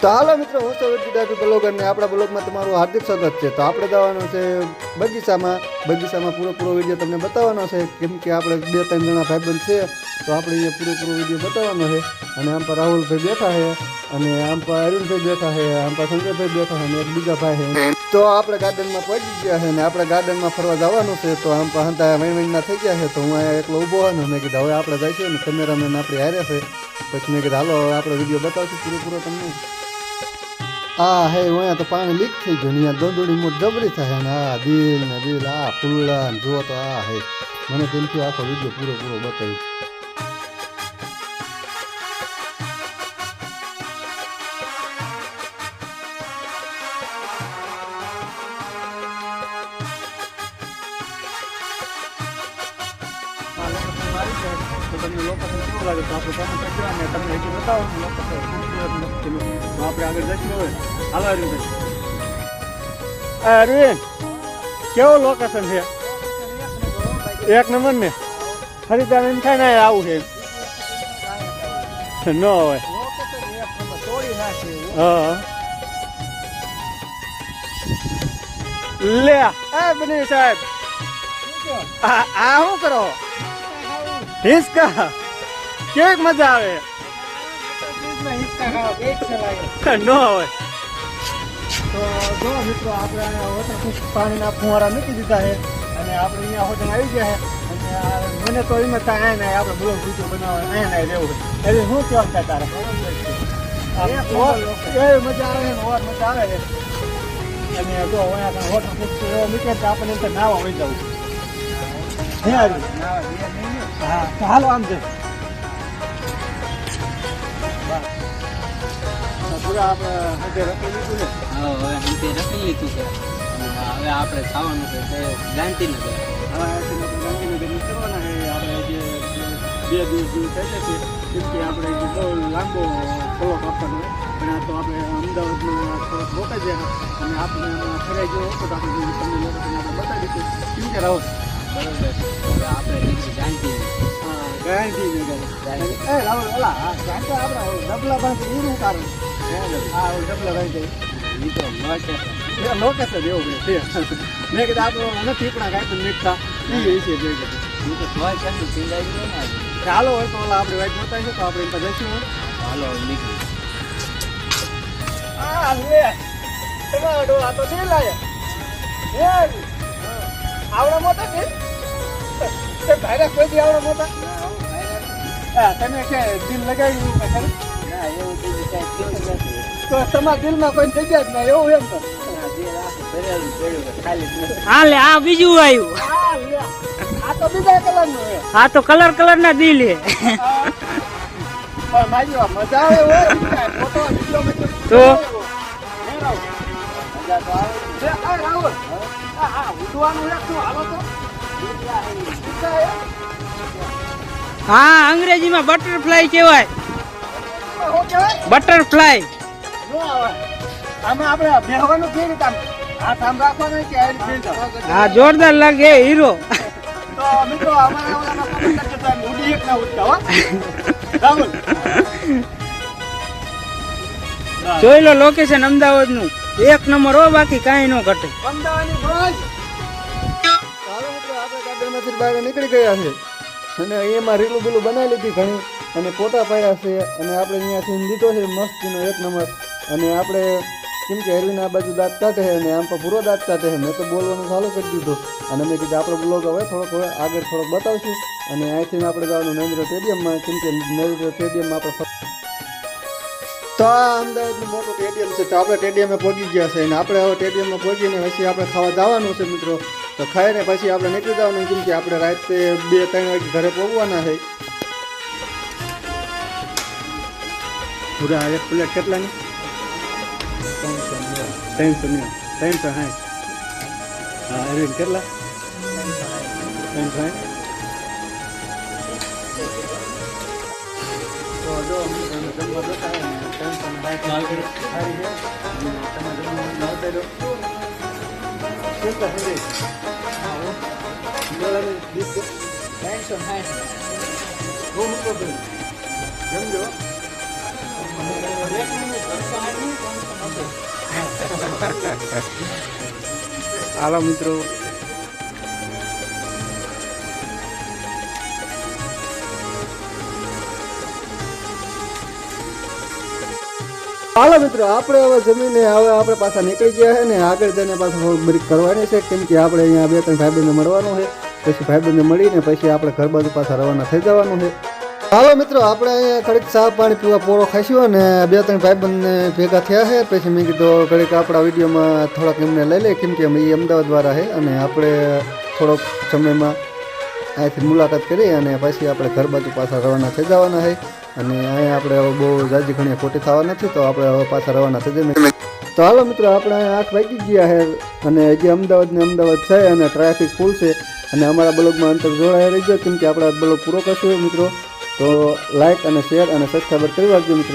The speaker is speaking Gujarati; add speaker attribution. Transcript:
Speaker 1: તો હાલો મિત્રો, હું છું ડાબી બ્લોગર ને આપણા બ્લોગમાં તમારું હાર્દિક સ્વાગત છે. તો આપણે જવાનું છે બગીચામાં પૂરો વિડીયો તમને બતાવવાનો છે, કેમ કે આપણે 2-3 જણા ભાઈબંધ છે, તો આપણે અહીંયા પૂરો વિડીયો બતાવવાનો છે. અને આમ પર રાહુલભાઈ બેઠા છે, અને આમ પર અરુણભાઈ બેઠા છે, આમ પર સંજયભાઈ બેઠા છે, અને એક બીજા ભાઈ છે. તો આપણે ગાર્ડનમાં પહોંચી ગયા છે, ને આપણે ગાર્ડનમાં ફરવા જવાનું છે. તો આમ પર હંતા વહીવહીના થઈ ગયા છે, તો હું અહીંયા એકલો ઊભો હોય ને મેં કીધું હવે આપણે જઈશું ને કેમેરામેન આપણી હારે છે. પછી મેં કીધું હાલો આપણે વિડીયો બતાવશું પૂરો તમને. હા હે અહીંયા તો પાણી લીક થઈ ગયું, અહીંયા દોડોડી મોટ જબરી થાય ને આ દિલ ને દિલ આ ફૂલડા ને જુઓ તો આ હે મને તેમથી આખો વિડીયો પૂરો બતાવ્યું. તમને લોકેશન કેવું લાગે તો આપણે કોમેન્ટ કરજો અને તમને હજી બતાવો લોકેશન આપણે આગળ જઈશું. હવે હાલો અરવિંદ કેવું લોકેશન છે? એક નંબર ને ખરીદાર એમ થાય ને આવું છે ન હોય. હા લે બની સાહેબ આ શું કરો? હિંચકા કેવી મજા આવે ન હોય. તો જો મિત્રો આપણે વોટરપ્રૂફ પાણીના ફુવારા મૂકી દીધા છે, અને આપણે અહીંયા હોટલ આવી ગયા છે. અને મને તો એમ થાય ને આપણે બ્લોગ વિડીયો બનાવવા અહીંયા રહેવું છે. એટલે શું કેવું થાય તારે? એવી મજા આવે ને ઓર મજા આવે છે. અને જો અહીંયા વોટરપ્રૂફ એવો મૂકે તો આપણને એમ નાવા વહી જવું. હા હાલો આમ છે પૂરા આપણે રખી લીધું ને.
Speaker 2: હવે રખી લીધું છે. હવે આપણે ખાવાનું છે તે ગાંધીનગર.
Speaker 1: હવે ગાંધીનગર નીકળવાના છે. આપણે જે 2 દિવસ જેવું થઈ જશે, કેમ કે આપણે બહુ લાંબો ફોલો આપવાનો હોય. પણ આ તો આપણે અમદાવાદમાં થોડોક રોકાઈ જાય અને આપણે ફરાઈ ગયો તો આપણે તમને લોકોને આપણે બતાવી દઈશું. કેમ કે રાહુલ
Speaker 2: બરોબર આપણે નીકળી ગાંધીનગર.
Speaker 1: ગાંધીનગર રાહુલ ઓલા આપણે ડબલા બાંધ એવું કારણ હા ડબલા બાંધ
Speaker 2: મિત્રો
Speaker 1: લોકેશન એવું છે. મેં કીધું આપણે નથી પણ કાંઈ પણ નીકળતા એ છે જોઈ ચાલો હોય તો ઓલા આપણે વાઇટ બતાવીશું તો આપણે એમ જઈશું.
Speaker 2: હાલો નીકળી
Speaker 1: તમારા ડોળા તો નહીં લાયા આવડા મોટા છે ભાઈ કોઈ દી આવડા મોટા તમે કે દિલ લગાવી ખરું?
Speaker 2: ના એવું
Speaker 1: તો તમારા દિલમાં કોઈ જગ્યા જ ના એવું એમ તો
Speaker 2: હાલે આ બીજું આવ્યું.
Speaker 1: આ તો બીજા કલર નું
Speaker 2: આ તો કલર ના દિલ હે.
Speaker 1: પણ મારી મજા આવે હોય ફોટો
Speaker 2: તો
Speaker 1: મજા તો આવે રાહુલ હા ઉડવાનું રાખશું હાલો તો.
Speaker 2: હા અંગ્રેજીમાં બટરફ્લાય કહેવાય. બટરફ્લાય
Speaker 1: આમાં આપણે બેહવાનું કેવી રીતે હાથ આમ રાખવાનું કે
Speaker 2: હા જોરદાર લાગે હીરો.
Speaker 1: તો મિત્રો અમારા ઓલામાં કમેન્ટ કરતા ઉડી એક ના ઉડતા હો રાહુલ.
Speaker 2: જોઈ લો લોકેશન અમદાવાદ નું 1 નંબર હો, બાકી કાંઈ ન ઘટે.
Speaker 1: અમદાવાદની બસ. ચાલો મિત્રો આપણે ગાર્ડનમાંથી બહાર નીકળી ગયા છે, અને એમાં રીલું બીલું બનાવી લીધી ઘણી, અને ફોટા પાડ્યા છે. અને આપણે અહીંયાથી લીધો છે મસ્તીનો 1 નંબર. અને આપણે કેમ કે હેરવીને આ બાજુ દાંત કાઢે છે અને આમ પર પૂરો દાંત કાઢે છે. મેં તો બોલવાનું ચાલુ કરી દીધું, અને મેં કીધું આપણો બ્લોગ હવે થોડોક આગળ બતાવશું. અને અહીંથી આપણે જવાનું નરેન્દ્ર સ્ટેડિયમમાં, કેમ કે નરેન્દ્ર સ્ટેડિયમમાં આપણે તો આ અમદાવાદનું મોટું સ્ટેડિયમ છે. તો આપણે સ્ટેડિયમે પહોંચી ગયા છે, અને આપણે હવે સ્ટેડિયમમાં પહોંચીને પછી આપણે ખાવા જવાનું છે મિત્રો. તો ખાઈને પછી આપણે નીકળી જવાનું, કેમ કે આપણે રાતે 2-3 વાગે ઘરે પહોંચવાના છે. પૂરા એક પ્લેટ કેટલાની? 360. હા અરવિંદ કેટલા? 360. તો જો જમવા જતા હોય ને 360 કેટલા છે? જમજો.
Speaker 2: હાલો મિત્રો,
Speaker 1: હાલો મિત્રો, આપણે હવે જમીને હવે આપણે પાછા નીકળી ગયા છે ને આગળ જઈને પાછું થોડુંક બ્રેક કરવાની છે, કેમ કે આપણે અહીંયા 2-3 ભાઈબંધને મળવાનું છે. પછી ભાઈબંધને મળીને પછી આપણે ઘર બાજુ પાછા રવાના થઈ જવાનું છે. હાલો મિત્રો, આપણે અહીંયા ઘડીક ચા પાણી પીવા પોળો ખાઈશું અને 2-3 ભાઈબંધને ભેગા થયા છે. પછી મેં કીધું ઘડીક આપણા વિડીયોમાં થોડાક એમને લઈ લે, કેમ કે અમે એ અમદાવાદ વાળા છે અને આપણે થોડોક સમયમાં અહીંથી મુલાકાત કરી અને પછી આપણે ઘર બાજુ પાછા રવાના થઈ જવાના છે. અને અહીંયા આપણે હવે બહુ જાજી ઘણી ખોટી થવા નથી, તો આપણે હવે પાછા રવાના થઈ જઈએ. તો હાલો મિત્રો, આપણે અહીંયા 8 વાગી ગયા છે અને હજી અમદાવાદ છે અને ટ્રાફિક ફૂલ છે. અને અમારા બ્લોગમાં અંતર જોડાયા રહી ગયો, કેમ કે આપણે બ્લોગ પૂરો કરશું મિત્રો. તો લાઈક અને શેર અને સબસ્ક્રાઈબર કરી રાખજો મિત્રો.